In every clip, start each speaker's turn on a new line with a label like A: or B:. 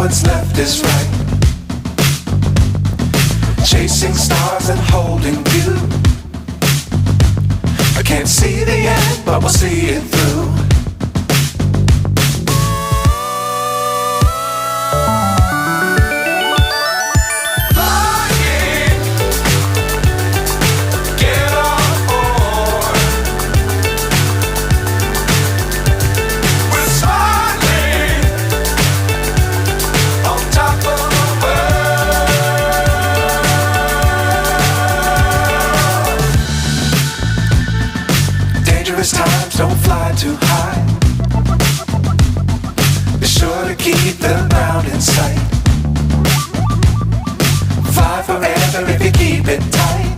A: what's left is right. Chasing stars and holding you. I can't see the end, but we'll see it through. Times don't fly too high. Be sure to keep the ground in sight. Fly forever if you keep it tight.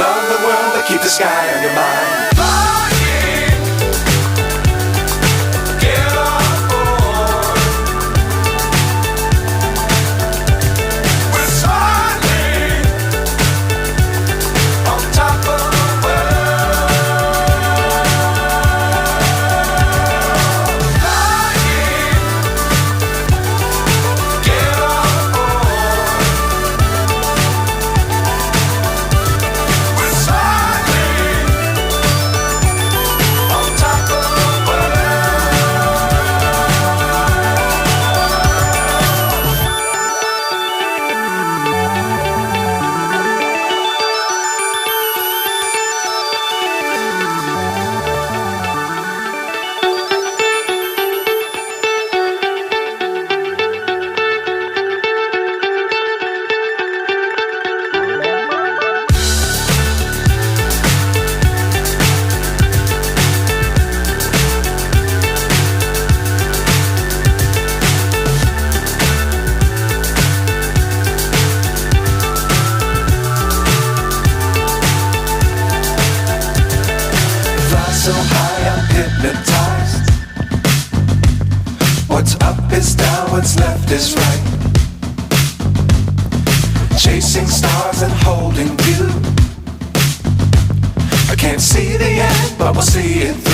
A: Love the world but keep the sky on your mind. So high I'm hypnotized. What's up is down, what's left is right. Chasing stars and holding you. I can't see the end, but we'll see it through.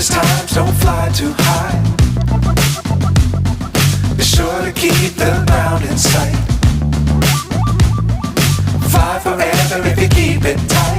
A: Times don't fly too high. Be sure to keep the ground in sight. Fly forever if you keep it tight.